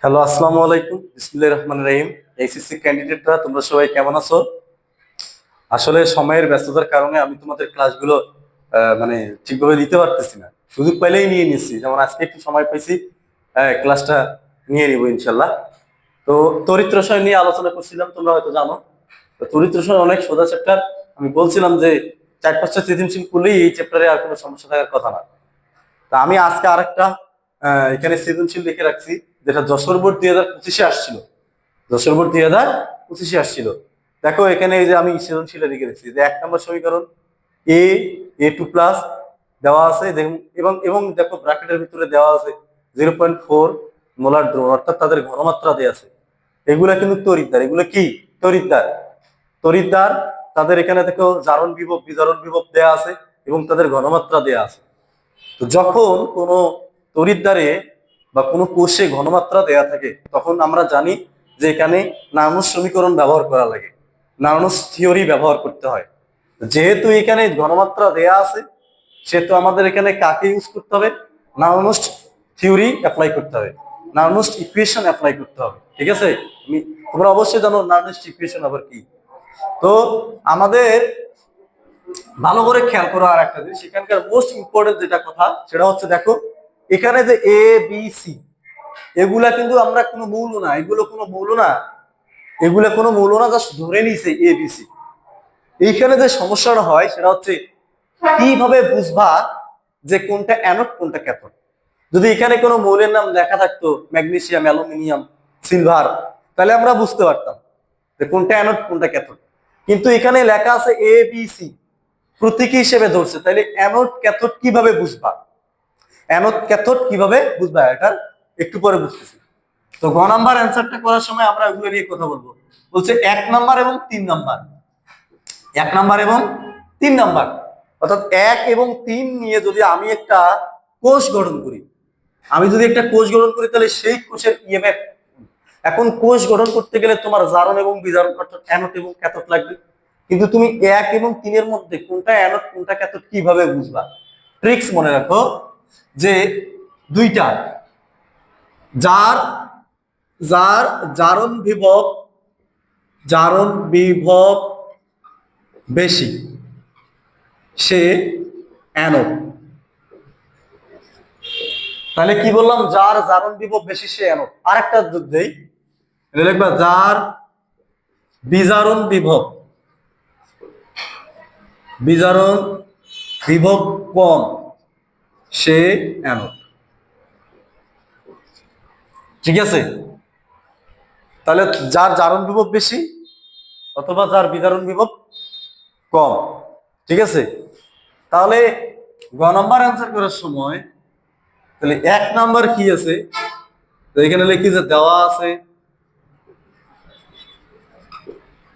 Hello, আসসালামু আলাইকুম। বিসমিল্লাহির রহমানির রহিম। এইচএসসি ক্যান্ডিডেটরা তোমরা সবাই কেমন আছো? আসলে সময়ের ব্যস্ততার কারণে আমি তোমাদের ক্লাসগুলো মানে ঠিকভাবে দিতে পারতেছি না। সুযোগ পাইলেই নিয়ে নিচ্ছি, যেমন আজকে একটু সময় পাইছি, ক্লাসটা নিয়ে নিব ইনশাল্লাহ। তো তড়িৎ রসায়ন নিয়ে আলোচনা করছিলাম, তোমরা হয়তো জানো। তো তড়িৎ রসায়ন অনেক সোজা চ্যাপ্টার। আমি বলছিলাম যে 4-5টা সৃজনশীল করলেই এই চ্যাপ্টারে আর কোনো সমস্যা থাকার কথা না। তা আমি আজকে আরেকটা এখানে সৃজনশীল লিখে রাখছি, যেটা যশোর বোর্ড 2025-এ আসছিল। যশোর বোর্ড 2025-এ আসছিল। দেখো এখানে এই যে আমি সৃজনশীলে লিখে রেখেছি যে 1 নম্বর সমীকরণ এ A2+ দেওয়া আছে, এবং এবং দেখো ব্র্যাকেটের ভিতরে দেওয়া আছে 0.4 মোলার দ্রবণ, অর্থাৎ তাদের ঘনমাত্রা দেওয়া আছে। এগুলা কিন্তু তড়িৎদ্বার, এগুলো কি তড়িৎদ্বার। তড়িৎদ্বার তাদের এখানে দেখো জারণ বিভব বিজারণ বিভব দেওয়া আছে এবং তাদের ঘনমাত্রা দেওয়া আছে। তো যখন কোনো তড়িৎদ্বারে বা কোনো কোষে ঘনমাত্রা দেয়া থাকে, তখন আমরা জানি যে এখানে নার্মস সমীকরণ ব্যবহার করা লাগে, নার্মস থিওরি ব্যবহার করতে হয়। যেহেতু এখানে ঘনমাত্রা দেয়া আছে, সেহেতু আমাদের এখানে কাকে ইউজ করতে হবে? নার্মস থিওরি অ্যাপ্লাই করতে হবে, নার্মস ইকুয়েশন অ্যাপ্লাই করতে হবে। ঠিক আছে, তোমরা অবশ্যই জানো নার্মস ইকুয়েশন আবার কি। তো আমাদের ভালো করে খেয়াল করো আর একটা জিনিস, এখানকার মোস্ট ইম্পর্টেন্ট যেটা কথা, সেটা হচ্ছে দেখো এখানে যে এ বি সি, এগুলা কিন্তু আমরা কোনো মৌল না, এগুলো কোনো মৌল না, এগুলা কোনো মৌল না, জাস্ট ধরে নিছে এ বি সি। এইখানে যে সমস্যাটা হয় সেটা হচ্ছে কিভাবে বুঝবা যে কোনটা অ্যানোড কোনটা ক্যাথোড। যদি এখানে কোনো মৌলের নাম লেখা থাকতো ম্যাগনেসিয়াম, অ্যালুমিনিয়াম, সিলভার, তাহলে আমরা বুঝতে পারতাম যে কোনটা অ্যানোড কোনটা ক্যাথোড। কিন্তু এখানে লেখা আছে এ বি সি, প্রতীকী হিসেবে ধরছে, তাহলে অ্যানোড ক্যাথোড কিভাবে বুঝবা? অ্যানোড ক্যাথোড কিভাবে বুঝবা এটা একটু পরে বুঝতেছি। তো গ নাম্বার অ্যান্সারটা করার সময় আমরা ওগুলো নিয়ে কথা বলবো। বলছে 1 নাম্বার এবং 3 নাম্বার, 1 নাম্বার এবং 3 নাম্বার, অর্থাৎ 1 এবং 3 নিয়ে যদি আমি একটা কোষ গঠন করি, আমি যদি একটা কোষ গঠন করি, তাহলে সেই কোষের ইএমএফ। এখন কোষ গঠন করতে গেলে তোমার জারণ এবং বিজারণ, অর্থাৎ অ্যানোড এবং ক্যাথোড লাগবে। কিন্তু তুমি 1 এবং 3-এর মধ্যে কোনটা অ্যানোড কোনটা ক্যাথোড কিভাবে বুঝবা? ট্রিক্স মনে রাখো যে দুইটা, যার যার জারণ বিভব বেশি সে অ্যানোড। তাহলে কি বললাম? যার জারণ বিভব বেশি সে অ্যানোড। আরেকটা দেই, লিখবা যার বিজারণ বিভব বিজারণ বিভব কম সে অ্যানোড। ঠিক আছে, তাহলে যার জারণ বিভব বেশি অথবা যার বিজারণ বিভব কম। ঠিক আছে, তাহলে গ নাম্বার অ্যান্সার করার সময় তাহলে 1 নাম্বার কি আছে, তো এখানে লিখি যে দেওয়া আছে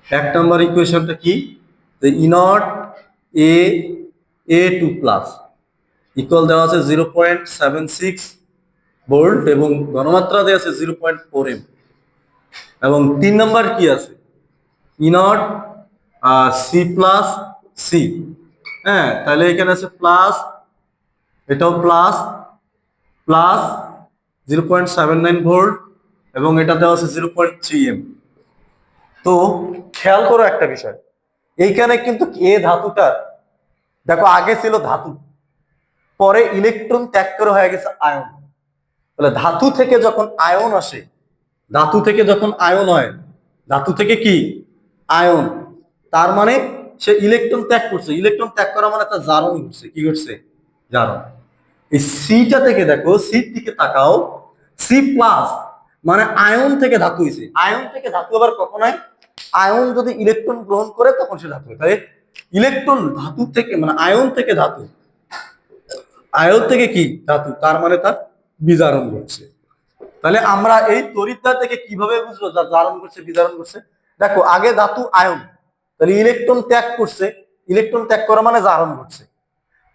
1 নাম্বার ইকুয়েশনটা কি, যে ই নট এ A2+ ইকুয়াল দেওয়া আছে 0.76 ভোল্ট এবং ঘনমাত্রা দেওয়া আছে 0.4 এম। এবং 3 নাম্বার কি আছে, ই নট C+C। হ্যাঁ, তাহলে এখানে আছে প্লাস, এটাও প্লাস প্লাস 0.79 ভোল্ট এবং এটা দেওয়া আছে 0.3 এম। তো খেয়াল করো একটা বিষয়, এইখানে কিন্তু এ ধাতুটার দেখো আগে ছিল ধাতু, পরে ইলেকট্রন ত্যাগ করে হয়ে গেছে আয়ন। তাহলে ধাতু থেকে যখন আয়ন আসে, ধাতু থেকে যখন আয়ন হয়, ধাতু থেকে কি আয়ন, তার মানে সে ইলেকট্রন ত্যাগ করছে। ইলেকট্রন ত্যাগ করা মানে তার জারণ ঘটছে। কি ঘটছে? জারণ। এই সিটা থেকে দেখো, সির দিকে তাকাও, C+ মানে আয়ন থেকে ধাতু হয়েছে। আয়ন থেকে ধাতু আবার কখন হয়? আয়ন যদি ইলেকট্রন গ্রহণ করে তখন সে ধাতু হয়। তাই ইলেকট্রন ধাতু থেকে মানে আয়ন থেকে ধাতু, আয়ন থেকে কি ধাতু, তার মানে তার বিজারণ ঘটছে। তাহলে আমরা এই তড়িৎদ্বার থেকে কিভাবে বুঝবো যার জারণ করছে বিজারণ করছে? দেখো আগে ধাতু আয়ন, তাহলে ইলেকট্রন ত্যাগ করছে, ইলেকট্রন ত্যাগ করা মানে জারণ ঘটছে।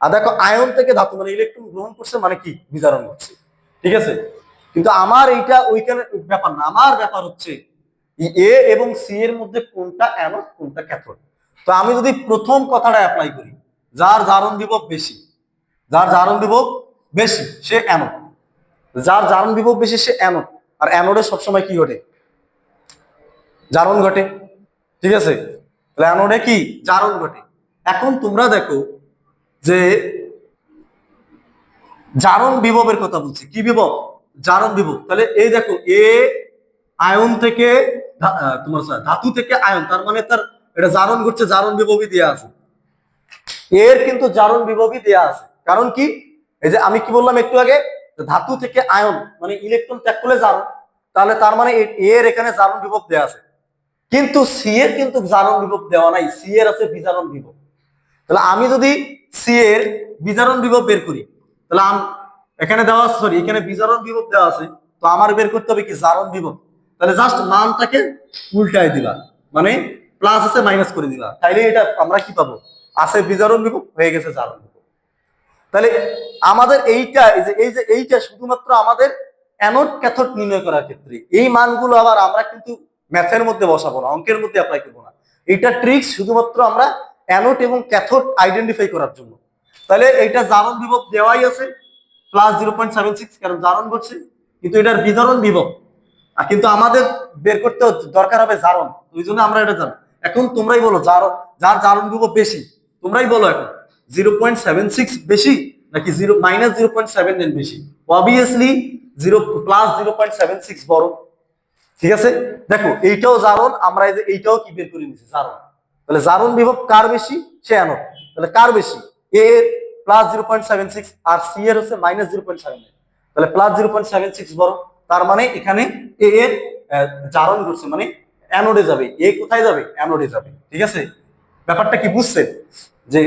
আর দেখো আয়ন থেকে ধাতু মানে ইলেকট্রন গ্রহণ করছে মানে কি বিজারণ ঘটছে। ঠিক আছে, কিন্তু আমার এইটা ওইখানে ব্যাপার না, আমার ব্যাপার হচ্ছে এ এবং সি এর মধ্যে কোনটা অ্যানোড কোনটা ক্যাথোড। তো আমি যদি প্রথম কথাটা অ্যাপ্লাই করি, যার জারণ বিভব বেশি, যার জারণ বিভব বেশি সে অ্যানোড, যার জারণ বিভব বেশি সে অ্যানোড। আর অ্যানোডে সবসময় কি ঘটে? জারণ ঘটে। ঠিক আছে, তাহলে অ্যানোডে কি জারণ ঘটে। এখন তোমরা দেখো যে জারণ বিভবের কথা বলছি, কি বিভব? জারণ বিভব। তাহলে এই দেখো এ আয়ন থেকে তোমার ধাতু থেকে আয়ন, তার মানে তার এটা জারণ ঘটছে, জারণ বিভবই দেওয়া আছে। এর কিন্তু জারণ বিভবই দেওয়া আছে। কারণ কি? এই যে আমি কি বললাম একটু আগে, ধাতু থেকে আয়ন মানে ইলেকট্রন ত্যাগ করলে জারণ, তাহলে তার মানে এর এখানে জারণ বিভব দেওয়া আছে। কিন্তু সি এর কিন্তু জারণ বিভব দেওয়া নাই, সি এর আছে বিজারণ বিভব। তাহলে আমি যদি সি এর বিজারণ বিভব বের করি, তাহলে এখানে দেওয়া আছে, সরি এখানে বিজারণ বিভব দেওয়া আছে, তো আমার বের করতে হবে কি জারণ বিভব। তাহলে জাস্ট মানটাকে উল্টায় দিলা, মানে প্লাস আছে মাইনাস করে দিলা, তাইলে এটা আমরা কি পাবো? আছে বিজারণ বিভব, হয়ে গেছে জারণ বিভব। তাহলে আমাদের এইটা এইটা শুধুমাত্র আমাদের অ্যানোড ক্যাথোড নির্ণয় করার ক্ষেত্রে। এই মানগুলো আবার আমরা কিন্তু ম্যাথের মধ্যে বসাবো না, অঙ্কের মধ্যে অ্যাপ্লাই করবো না। এইটা ট্রিক্স শুধুমাত্র আমরা অ্যানোড এবং ক্যাথোড আইডেন্টিফাই করার জন্য। তাহলে এইটা জারণ বিভব দেওয়াই আছে প্লাস 0.76, কারণ জারণ ঘটছে, কিন্তু এটার বিজারণ বিভব কিন্তু আমাদের বের করতে দরকার হবে জারণ, ওই জন্য আমরা এটা জানি। এখন তোমরাই বলো যার জারণ বিভব বেশি, তোমরাই বলো এখন 0.76 বেশি নাকি -0.79 বেশি? অবভিয়াসলি প্লাস 0.76 বড়। ঠিক আছে, দেখো এইটাও জারণ, আমরা এইটাও কি বের করে নিচ্ছি জারণ। তাহলে জারণ বিভব কার বেশি? সে অ্যানোড। তাহলে কার বেশি? এ এর প্লাস 0.76 আর সি এর হচ্ছে -0.79, তাহলে প্লাস 0.76 বড়। তার মানে এখানে এ এর জারণ ঘটছে, মানে অ্যানোডে যাবে। এ কোথায় যাবে? অ্যানোডে যাবে। ঠিক আছে, ব্যাপারটা কি বুঝছেন? যে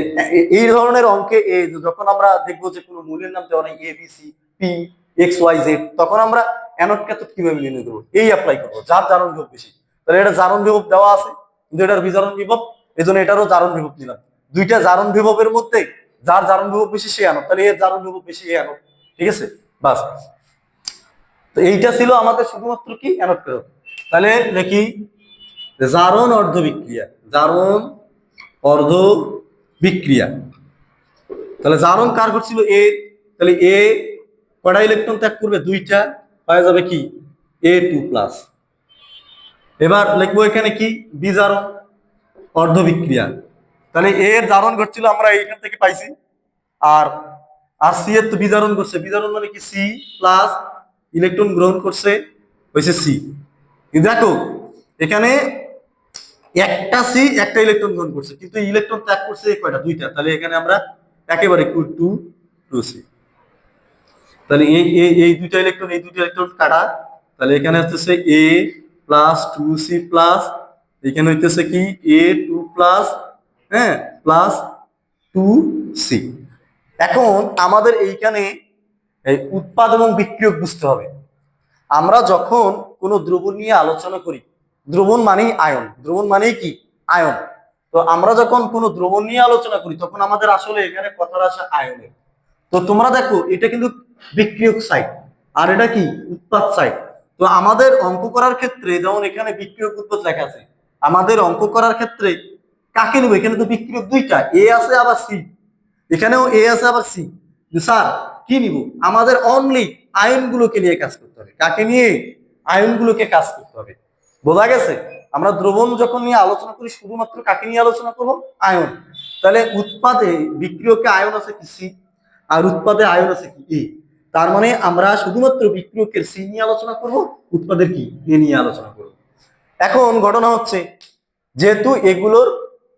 এই ধরনের অঙ্কে যখন আমরা দেখবো যে কোনো মূলের নাম দেওয়া নাই A B C P X Y Z, তখন আমরা অ্যানোড ক্যাথোড কিভাবে নির্ণয় করবো? এই অ্যাপ্লাই করবো, যার জারণ বিভব বেশি। তাহলে এটা জারণ বিভব দেওয়া আছে, কিন্তু এটার বিজারণ বিভব, এই জন্য এটারও জারণ বিভব নিলাম। দুইটা জারণ বিভবের মধ্যে যার জারণ বিভব বেশি সে অ্যানোড, তাহলে এর জারণ বিভব বেশি, এ অ্যানোড। ঠিক আছে, বাস। তো এইটা ছিল আমাদের শুধুমাত্র কি অ্যানোড ক্যাথোড। তাহলে দেখি জারণ অর্ধ বিক্রিয়া, জারণ অর্ধ বিক্রিয়া। তাহলে জারণ কার ঘটছিল? এ। তাহলে এ কয়টা ইলেকট্রন ত্যাগ করবে? দুইটা, পাওয়া যাবে কি A2+। এবার লিখবো এখানে কি বিজারণ অর্ধ বিক্রিয়া। তাহলে এর জারণ ঘটছিল আমরা এইখান থেকে পাইছি, আর আর সি এর তো বিজারণ করছে, বিজারণ মানে কি সি প্লাস ইলেকট্রন গ্রহণ করছে হয়েছে সি। দেখো এখানে একটা সি একটা ইলেকট্রন গ্রহণ করছে, কিন্তু ইলেকট্রন ত্যাগ করছে কয়টা? দুইটা। তাহলে এখানে আমরা একেবারে টু সি। তাহলে এই দুইটা ইলেকট্রন কাটা, তাহলে এখানে হচ্ছে এ প্লাস 2C প্লাস, এখানে হইতেছে কি A2+, হ্যাঁ, প্লাস 2C। এখন আমাদের এইখানে এই উৎপাদ এবং বিক্রিয়ক বুঝতে হবে। আমরা যখন কোনো দ্রবণ নিয়ে আলোচনা করি, দ্রবণ মানেই আয়ন, দ্রবণ মানেই কি আয়ন। তো আমরা যখন কোনো দ্রবণ নিয়ে আলোচনা করি তখন আমাদের আসলে এখানে কথাটা আসে আয়নের। তো তোমরা দেখো এটা কিন্তু বিক্রিয়ক সাইড, আর এটা কি উৎপাদ সাইড। তো আমাদের অঙ্ক করার ক্ষেত্রে যেমন এখানে বিক্রিয়ক উৎপাদ লেখা আছে, আমাদের অঙ্ক করার ক্ষেত্রে কাকে নেবো? এখানে তো বিক্রিয়ক দুইটা, এ আছে আবার সি, এখানেও এ আছে আবার সি। স্যার কি নিব? আমাদের অনলি আয়নগুলোকে নিয়ে কাজ করতে হবে। কাকে নিয়ে? আয়নগুলোকে কাজ করতে হবে। বোঝা গেছে? আমরা দ্রবণ যখন নিয়ে আলোচনা করি শুধুমাত্র কাকে নিয়ে আলোচনা করব? আয়ন। তাহলে উৎপাদে বিক্রিয়কে আয়ন আছে কি সি, আর উৎপাদে আয়ন আছে কি এ। তার মানে আমরা শুধুমাত্র বিক্রিয়কের সি নিয়ে আলোচনা করব, উৎপাদের কি এ নিয়ে আলোচনা করব। এখন ঘটনা হচ্ছে যেহেতু এগুলোর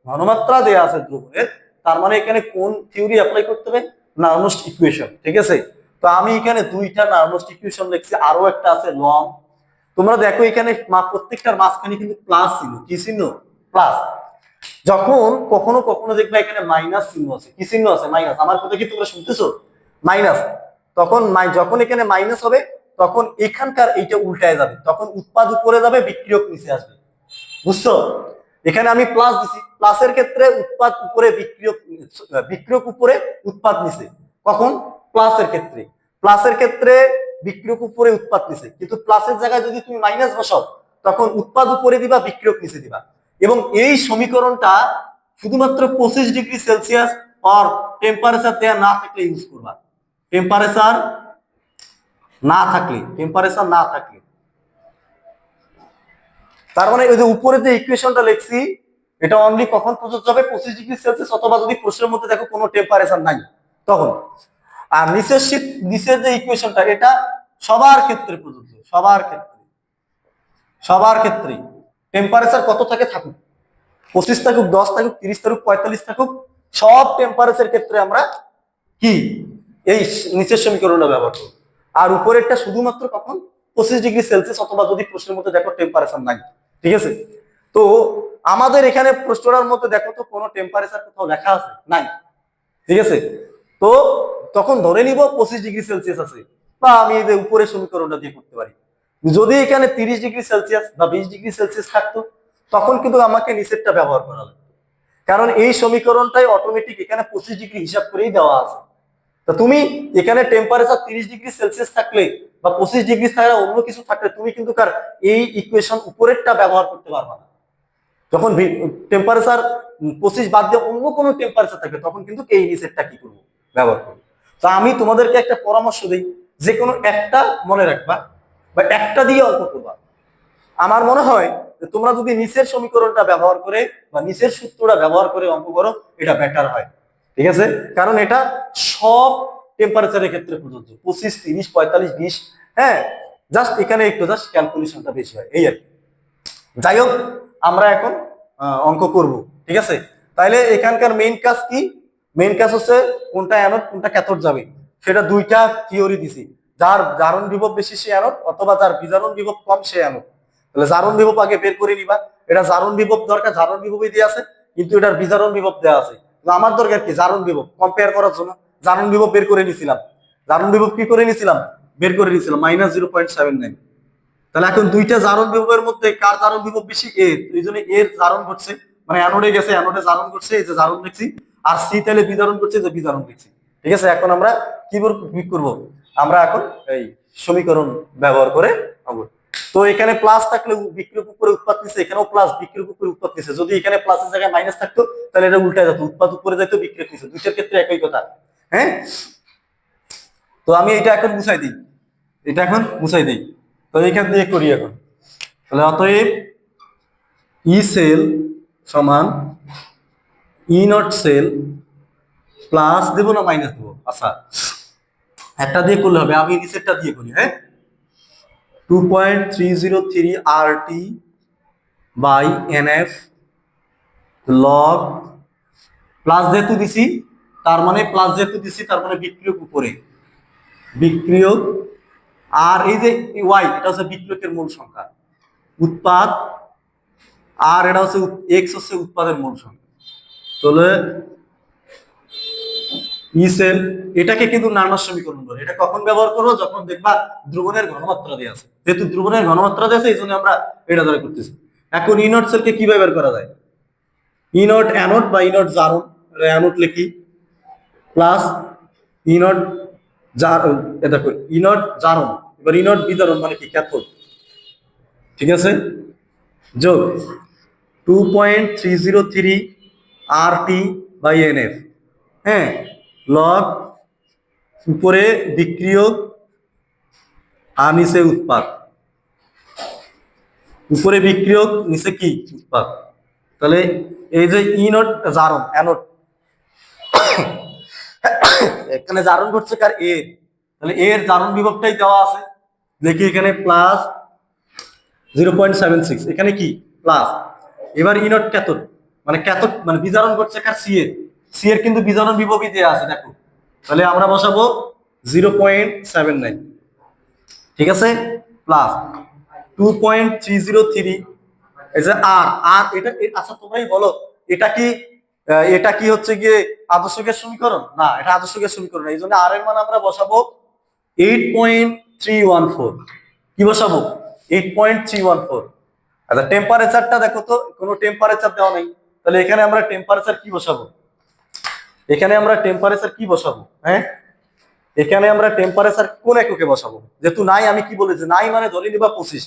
ঘনমাত্রা দেয়া আছে দ্রবণের, তার মানে এখানে কোন থিওরি অ্যাপ্লাই করতে হবে? নার্মস্ট ইকুয়েশন। ঠিক আছে, তো আমি এখানে দুইটা নার্মস্ট ইকুয়েশন লিখছি, আরো একটা আছে লং। তোমরা দেখো এখানে প্রত্যেকটার মাঝখানে কিন্তু প্লাস চিহ্ন, কি চিহ্ন? প্লাস। যখন কখনো কখনো দেখবে এখানে মাইনাস চিহ্ন আছে, কি চিহ্ন আছে? মাইনাস। আমার কথা কি তোমরা শুনতেছো? মাইনাস। তখন যখন এখানে মাইনাস হবে তখন এখানকার এইটা উল্টায় যাবে, তখন উৎপাদ উপরে যাবে, বিক্রিয়ক নিচে আসবে। বুঝছো? এখানে আমি প্লাস দিছি, প্লাসের ক্ষেত্রে উৎপাদ উপরে, বিক্রিয়ক উপরে, উৎপাদ নিচে। কখন? প্লাসের ক্ষেত্রে। প্লাসের ক্ষেত্রে বিক্রিয়ক উপরে, উৎপাদ নিচে। কিন্তু প্লাসের জায়গায় যদি তুমি মাইনাস বসাও তখন উৎপাদ উপরে দিবা, বিক্রিয়ক নিচে দিবা। এবং এই সমীকরণটা শুধুমাত্র 25°C আর টেম্পারেচার দেয়া না থাকলে ইউজ করবা। টেম্পারেচার না থাকলে তার মানে ওই যে উপরে যে ইকুয়েশনটা লিখছি এটা অনলি কখন প্রযোজ্য হবে, 25°C অথবা যদি প্রশ্নের মধ্যে দেখো কোনো টেম্পারেচার নাই তখন। আর নিচের যে ইকুয়েশনটা এটা সবার ক্ষেত্রে প্রযোজ্য, সবার ক্ষেত্রে টেম্পারেচার কত থাকে থাকুক, 25 থাকুক, 10 থাকুক, 30 থাকুক, 45 থাকুক, সব টেম্পারেচার ক্ষেত্রে আমরা কি এই নিচের সমীকরণটা ব্যবহার করব। আর উপরেরটা শুধুমাত্র কখন 25°C অথবা যদি প্রশ্নের মধ্যে দেখো টেম্পারেচার নাই। ঠিক আছে, তো আমাদের এখানে প্রশ্নটার মধ্যে দেখো তো কোনো টেম্পারেচার কোথাও লেখা আছে নাই। ঠিক আছে, তো তখন ধরে নিব 25°C আছে, বা আমি এই যে উপরের সমীকরণটা দিয়ে করতে পারি। যদি এখানে 30°C বা 20°C থাকতো তখন কিন্তু আমাকে নিচেরটা ব্যবহার করা লাগবে, কারণ এই সমীকরণটাই অটোমেটিক এখানে 25° হিসাব করেই দেওয়া আছে। তো তুমি এখানে টেম্পারেচার 30°C থাকলে বা 25° ছাড়া অন্য কিছু থাকলে তুমি কিন্তু কার এই ইকুয়েশন উপরেরটা ব্যবহার করতে পারবা না। যখন টেম্পারেচার 25 বাদ দিয়ে অন্য কোনো টেম্পারেচার থাকে তখন কিন্তু এই নিচেরটা কি করবো, ব্যবহার করবো। তো আমি তোমাদেরকে একটা পরামর্শ দিই, যে কোনো একটা মনে রাখবা বা একটা দিয়ে অঙ্ক করবা। আমার মনে হয় যে তোমরা যদি নিচের সমীকরণটা ব্যবহার করে বা নিচের সূত্রটা ব্যবহার করে অঙ্ক করো এটা বেটার হয়। ঠিক আছে, কারণ এটা সব টেম্পারেচারের ক্ষেত্রে প্রযোজ্য, 25, 30, 45, 20। হ্যাঁ, জাস্ট এখানে একটু জাস্ট ক্যালকুলেশনটা বেশি হয় এই আর কি। যাই হোক, আমরা এখন অঙ্ক করব। ঠিক আছে, তাইলে এখানকার মেইন কাজ কি? মেইন কাজ হচ্ছে কোনটা অ্যানোড কোনটা ক্যাথোড যাবে সেটা দুইটা থিওরি দিছি। যার জারণ বিভব বেশি সে অ্যানোড, অথবা যার বিজারণ বিভব কম সে অ্যানোড। তাহলে জারণ বিভব আগে বের করে নিবা। এটা জারণ বিভব দরকার, জারণ বিভবই দিয়ে আছে, কিন্তু এটার বিজারণ বিভব দেওয়া আছে। আমার দরকার কি জারণ বিভব কম্পেয়ার করার জন্য জারণ বিভব বের করে নিছিলাম। জারণ বিভব কি করে নিছিলাম, বের করে নিছিলাম -0.79। তাহলে এখন দুইটা জারণ বিভবের মধ্যে কার জারণ বিভব বেশি? এ, এই জন্য এর জারণ ঘটছে, মানে অ্যানোডে গেছে, অ্যানোডে জারণ করছে, এই যে জারণ লিখছি। আর সি তাহলে বিজারণ করছে, যে বিজারণ লিখছি। ঠিক আছে, এখন আমরা কি করব, আমরা এখন এই সমীকরণ ব্যবহার করে পাবো। তো এখানে প্লাস থাকলে বিক্রিয়ক উপরে উৎপাদ নিচ্ছে, এখানেও প্লাস বিক্রিয়ক উপরে উৎপাদ নিচ্ছে। যদি এখানে প্লাসের জায়গায় মাইনাস থাকতো তাহলে এটা উল্টা যেত, উৎপাদ উপরে যেত, বিক্রিয়ক নিচ্ছে। দুইটার ক্ষেত্রে একই কথা। হ্যাঁ, তো আমি এটা এখন মুছাই দিই, তো এইখান দিয়ে করি এখন। তাহলে অতএব ই সেল সমান ই নট সেল প্লাস দেব না মাইনাস দেবো? আচ্ছা, একটা দিয়ে করলে হবে, আমি নিচেরটা দিয়ে করি। হ্যাঁ, 2.303 RT by NF log, plus যেহেতু দিছি তার মানে বিক্রিয়ক উপরে, বিক্রিয়ক। আর এই যে ওয়াই এটা হচ্ছে বিক্রিয়কের মূল সংখ্যা, উৎপাদ। আর এটা হচ্ছে এক্স হচ্ছে উৎপাদের মূল সংখ্যা। তাহলে ই সেল, এটাকে কিন্তু নার্মাস সমীকরণ বলে। এটা কখন ব্যবহার করবো? যখন দেখবা দ্রবণের ঘনমাত্রা দেওয়া আছে। যেহেতু দ্রবণের ঘনমাত্রা দেওয়া আছে এই জন্য আমরা এটা দ্বারা করতেছি। এখন ই নট সেলকে কিভাবে বের করা যায়? ই নট অ্যানোড বা ই নট জারণ, অ্যানোড লিখি, প্লাস ই নট দেখো ই নট জারণ, এবার ই নট বিজারণ মানে কি, ক্যাথোড। ঠিক আছে, যোগ 2.303 RT বাই NF। হ্যাঁ, লগ উপরে বিক্রিয়ক আর নিচে উৎপাদ, উপরে বিক্রিয়ক নিচে কি উৎপাদ। তাহলে এই যে ই নট জারণ অ্যানোড, এখানে জারণ ঘটছে কার? এ। তাহলে এর জারণ বিভবটাই দেওয়া আছে, দেখি এখানে প্লাস 0.76, এখানে কি প্লাস। এবার ই নট ক্যাথোড মানে বিজারণ ঘটছে কার? সি এর কিন্তু বিজারণ বিভবই দেওয়া আছে দেখো। তাহলে আমরা বসাবো 0.79। ঠিক আছে, প্লাস 2.303 এই যে আর আর এটা। আচ্ছা তোমরাই বলো, এটা কি হচ্ছে গিয়ে আদর্শ গ্যাস সমীকরণ? না, এটা আদর্শ গ্যাস সমীকরণ। এই জন্য আর এর মান আমরা বসাবো 8.314। কি বসাবো? 8.314। আচ্ছা, টেম্পারেচারটা দেখো তো, কোনো টেম্পারেচার দেওয়া নেই। তাহলে এখানে আমরা টেম্পারেচার কি বসাবো? হ্যাঁ, এখানে আমরা টেম্পারেচার কোন এককে বসাবো? যেহেতু নাই, আমি কি বলেছি নাই মানে ধরে নিবা 25,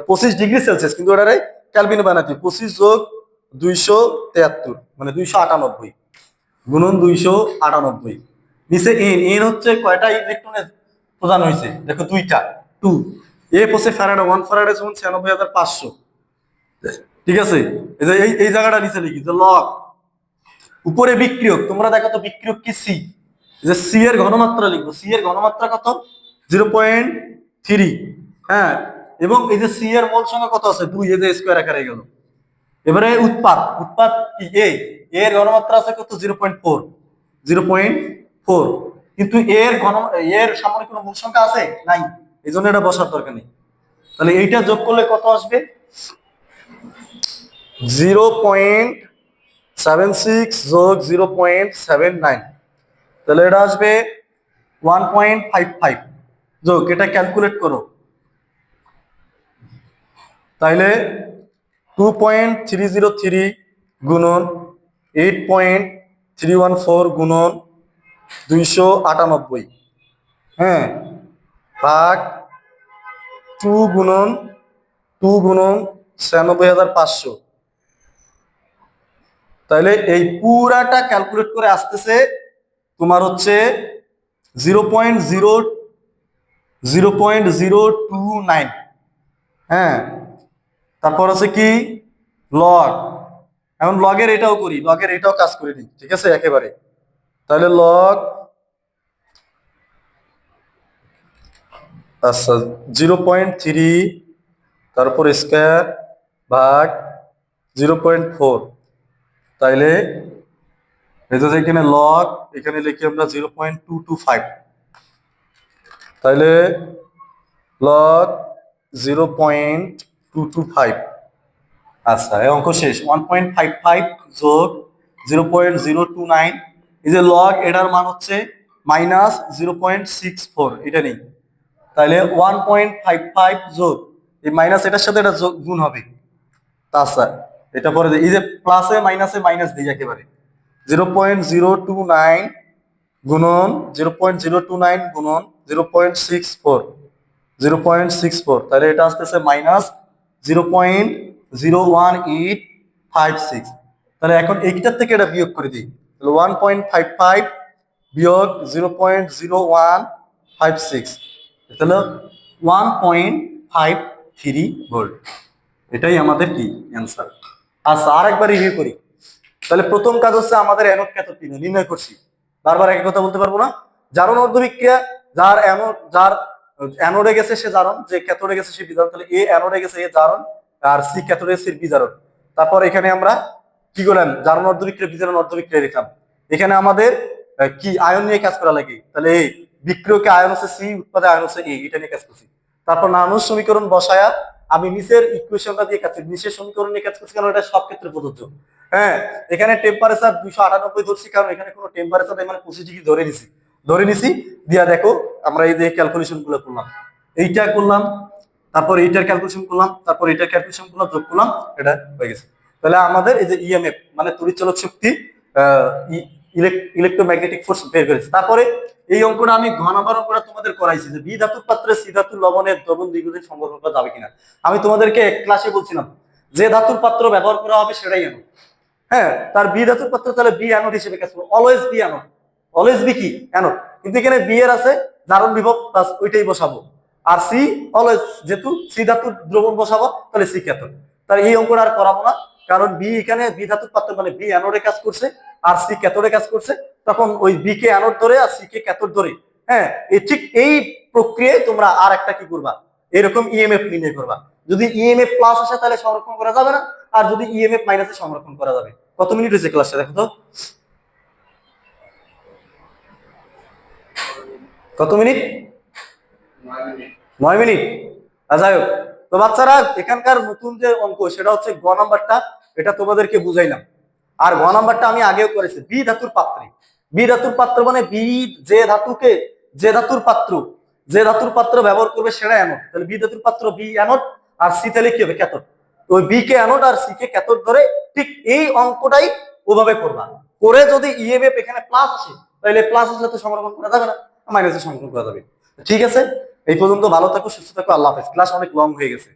25°C, কিন্তু ওটারে ক্যালভিনে বানাতে 25 যোগ 273 মানে 298 গুণন 298। নিচে এন, এন হচ্ছে কয়টা ইলেকট্রনের প্রদান হয়েছে? দেখো দুইটা, 2। এ হচ্ছে ফ্যারাডে, 1 ফ্যারাডে সমান 96,500। ঠিক আছে, এই যে এই জায়গাটা নিচে লিখি যে লগ উপরে বিক্রিয়ক, তোমরা দেখো তো বিক্রিয়ক কি সি, যে সি এর ঘনমাত্রা লিখবো, সি এর ঘনমাত্রা কত 0.3। হ্যাঁ, এবং এই যে সি এর মোল সংখ্যা কত আছে 2, এই যে স্কয়ার আকারে গেল। এবারে উৎপাদ, উৎপাদ কি এ, এর ঘনমাত্রা আছে কত 0.4, 0.4, কিন্তু এর এর সামনে কোনো মূল সংখ্যা আছে নাই, এই জন্য এটা বসার দরকার নেই। তাহলে এইটা যোগ করলে কত আসবে 0.76 যোগ 0.79, তাহলে এটা আসবে 1.55 যোগ, এটা ক্যালকুলেট করো। তাইলে 2.303 গুণন 8.314 গুণন 298, হ্যাঁ, ভাগ 2 গুণন 96,500। তাহলে এই পুরাটা ক্যালকুলেট করে আসতেছে তোমার হচ্ছে 0.029। হ্যাঁ, তারপর হচ্ছে কি লগ, এখন লগের এটাও করি, লগের এটাও কাজ করে দিই, ঠিক আছে একেবারে। তাহলে লগ, আচ্ছা 0.3 তারপর স্কয়ার ভাগ 0.4, তাইলে এই যে এখানে লগ, এখানে লিখি আমরা 0.225, তাইলে লগ 0.225। আচ্ছা, এই অঙ্ক শেষ। 1.55 যোগ 0.029, এই যে লগ এটার মান হচ্ছে -0.64, এটা নেই। তাহলে 1.55 যোগ এই মাইনাস এটার সাথে এটা যোগ গুণ হবে, আচ্ছা এটা পরে এই যে প্লাসে মাইনাসে মাইনাস দিই একেবারে, 0.029 গুণন 0.029 গুণন 0.64, 0.64, তাহলে এটা আসতেছে -0.01856। তাহলে এখন এইটার থেকে এটা বিয়োগ করে দিই, তাহলে 1.55 বিয়োগ 0.0156, তাহলে 1.53 ভোল্ট। এটাই আমাদের কি অ্যান্সার। আচ্ছা, আরেকবার রিভিউ করি। তাহলে প্রথম কাজ হচ্ছে আমাদের অ্যানোড ক্যাথোড নির্ণয় করছি, বারবার একই কথা বলতে পারবো না। জারণ অর্ধবিক্রিয়া, যার অ্যানোডে গেছে সে জারণ, যে ক্যাথোডে গেছে সে বিজারণ, তাহলে এ অ্যানোডে গেছে এ জারণ, আর সি ক্যাথোডে গেছে বিজারণ। তারপর এখানে আমরা কি করলাম, জারণ অর্ধবিক্রিয়া বিজারণ অর্ধবিক্রিয়া লিখলাম। এখানে আমাদের কি আয়ন নিয়ে কাজ করা লাগে, তাহলে এই বিক্রিয়কে আয়ন হচ্ছে সি, উৎপাদে আয়ন হচ্ছে এ, এটা নিয়ে কাজ করছি। তারপর নানুর সমীকরণ বসায়া আমি নিচের ইকুয়েশনটা দিয়ে কাজ করছি, নিচের সমীকরণ নিয়ে কাজ করছি, কারণ এটা সব ক্ষেত্রে প্রযোজ্য। হ্যাঁ, এখানে টেম্পারেচার 298 ধরছি, কারণ এখানে কোনো টেম্পারেচার মানে 25 ডিগ্রি ধরে নিছি দিয়া দেখো আমরা এই যে ক্যালকুলেশন গুলো করলাম, এইটা করলাম, তারপর এইটার ক্যালকুলেশন করলাম, তারপর এইটার ক্যালকুলেশন করলাম, যোগ করলাম, এটা হয়ে গেছে। তাহলে আমাদের এই যে ইএমএফ মানে তড়িৎচালক শক্তি, ইলেকট্রোম্যাগনেটিক ফোর্স বের করেছে। তারপরে এই অঙ্কটা আমি ঘ নাম্বার অঙ্কটা তোমাদের করাইছি যে বি ধাতুর পাত্রে সি ধাতুর লবণের দ্রবণ দ্বিগুণের সংরক্ষণ করা যাবে কিনা। আমি তোমাদেরকে ক্লাসে বলছিলাম যে ধাতুর পাত্র ব্যবহার করা হবে সেটাই অ্যানোড। হ্যাঁ, তার বি ধাতুর পাত্র তাহলে বি অ্যানোড হিসেবে কাজ করবে, always be anode, always be কি অ্যানোড। কিন্তু এখানে বি এর আছে জারণ বিভব প্লাস ওইটাই বসাবো, আর সি অলওয়েজ যেহেতু সি ধাতুর দ্রবণ বসাবো তাহলে সি ক্যাথোড। তাহলে এই অঙ্কটা আর করাবো না, কারণ বি এখানে বি ধাতুর পাত্র মানে বি অ্যানোডে কাজ করছে আর সি ক্যাথোডে কাজ করছে, তখন ওই বি কে অ্যানোড ধরে আর সি কে ক্যাথোড ধরে। হ্যাঁ, এই ঠিক এই প্রক্রিয়ায় তোমরা আর একটা কি করবা, এরকম ইএমএফ নির্ণয় করবা। যদি ইএমএফ প্লাস আসে তাহলে সংরক্ষণ করা যাবে না, আর যদি ইএমএফ মাইনাসে সংরক্ষণ করা যাবে। কত মিনিট হয়েছে ক্লাসটা দেখো তো, কত মিনিট? 9 মিনিট। যাই হোক, তো বাচ্চারা এখানকার নতুন যে অঙ্ক সেটা হচ্ছে গ নাম্বারটা, এটা তোমাদেরকে বুঝাইলাম। আর গ নাম্বারটা আমি আগেও করেছি, বি ধাতুর পাত্রে, বি ধাতুর পাত্র মানে বি যে ধাতুকে, যে ধাতুর পাত্র, যে ধাতুর পাত্র ব্যবহার করবে সেটা অ্যানোড, তাহলে বি ধাতুর পাত্র বি অ্যানোড, আর সি তাহলে কি হবে ক্যাথোড। তো ওই বি কে অ্যানোড আর সি কে ক্যাথোড ধরে ঠিক এই অঙ্কটাই ওভাবে করবা। করে যদি ইএমএফ এখানে প্লাস আসে তাহলে প্লাসের সাথে সংরক্ষণ করা যাবে না, মাইনাসের সংরক্ষণ করা যাবে। ঠিক আছে, এই পর্যন্ত ভালো থাকো, সুস্থ থাকো, আল্লাহ হাফেজ। ক্লাস অনেক লং হয়ে গেছে।